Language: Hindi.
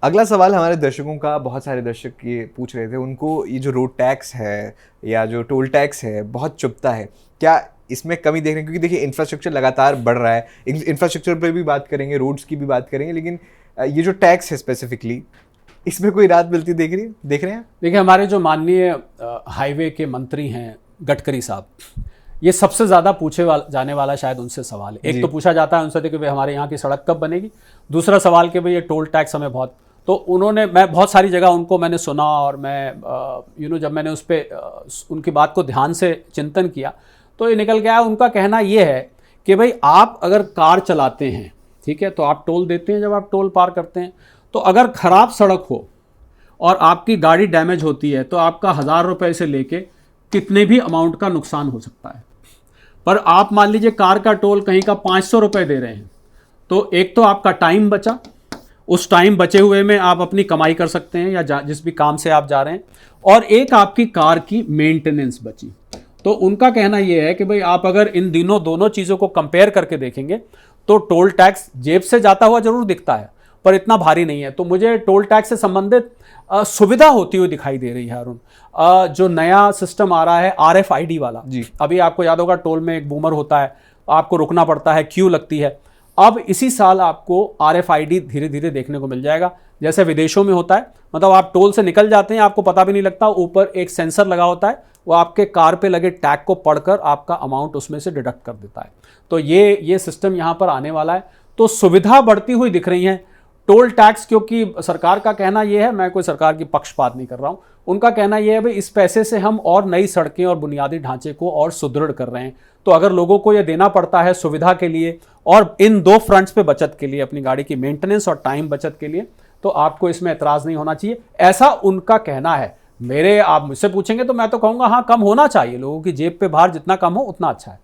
अगला सवाल हमारे दर्शकों का, बहुत सारे दर्शक ये पूछ रहे थे, उनको ये जो रोड टैक्स है या जो टोल टैक्स है बहुत चुभता है, क्या इसमें कमी देख रहे हैं? क्योंकि देखिए इंफ्रास्ट्रक्चर लगातार बढ़ रहा है, इंफ्रास्ट्रक्चर पर भी बात करेंगे, रोड्स की भी बात करेंगे, लेकिन ये जो टैक्स है स्पेसिफिकली, इसमें कोई राहत मिलती देख रहे हैं? देखिए, हमारे जो माननीय हाईवे के मंत्री हैं गडकरी साहब, ये सबसे ज़्यादा जाने वाला शायद उनसे सवाल है। एक तो पूछा जाता है उनसे कि भाई हमारे यहाँ की सड़क कब बनेगी, दूसरा सवाल कि भाई ये टोल टैक्स हमें बहुत, तो उन्होंने, मैं बहुत सारी जगह उनको मैंने सुना, और मैं जब मैंने उस पर उनकी बात को ध्यान से चिंतन किया तो ये निकल गया, उनका कहना ये है कि भाई आप अगर कार चलाते हैं, ठीक है, तो आप टोल देते हैं जब आप टोल पार करते हैं, तो अगर ख़राब सड़क हो और आपकी गाड़ी डैमेज होती है तो आपका 1000 रुपये से लेके कितने भी अमाउंट का नुकसान हो सकता है। पर आप मान लीजिए कार का टोल कहीं का 500 रुपये दे रहे हैं, तो एक तो आपका टाइम बचा, उस टाइम बचे हुए में आप अपनी कमाई कर सकते हैं या जिस भी काम से आप जा रहे हैं, और एक आपकी कार की मेंटेनेंस बची। तो उनका कहना यह है कि भाई आप अगर इन दोनों चीज़ों को कंपेयर करके देखेंगे तो टोल टैक्स जेब से जाता हुआ जरूर दिखता है पर इतना भारी नहीं है। तो मुझे टोल टैक्स से संबंधित सुविधा होती हुई दिखाई दे रही है अरुण। जो नया सिस्टम आ रहा है RFID वाला जी, अभी आपको याद होगा टोल में एक बूमर होता है, आपको रुकना पड़ता है, क्यू लगती है। अब इसी साल आपको RFID धीरे धीरे देखने को मिल जाएगा, जैसे विदेशों में होता है। मतलब आप टोल से निकल जाते हैं, आपको पता भी नहीं लगता, ऊपर एक सेंसर लगा होता है, वो आपके कार पे लगे टैग को पढ़कर आपका अमाउंट उसमें से डिडक्ट कर देता है। तो ये सिस्टम यहाँ पर आने वाला है, तो सुविधा बढ़ती हुई दिख रही है। टोल टैक्स, क्योंकि सरकार का कहना यह है, मैं कोई सरकार की पक्षपात नहीं कर रहा हूँ, उनका कहना यह है भाई इस पैसे से हम और नई सड़कें और बुनियादी ढांचे को और सुदृढ़ कर रहे हैं। तो अगर लोगों को यह देना पड़ता है सुविधा के लिए और इन दो फ्रंट्स पे बचत के लिए, अपनी गाड़ी की मेंटेनेंस और टाइम बचत के लिए, तो आपको इसमें एतराज नहीं होना चाहिए, ऐसा उनका कहना है। आप मुझसे पूछेंगे तो मैं तो कहूँगा हाँ, कम होना चाहिए, लोगों की जेब पे भार जितना कम हो उतना अच्छा है।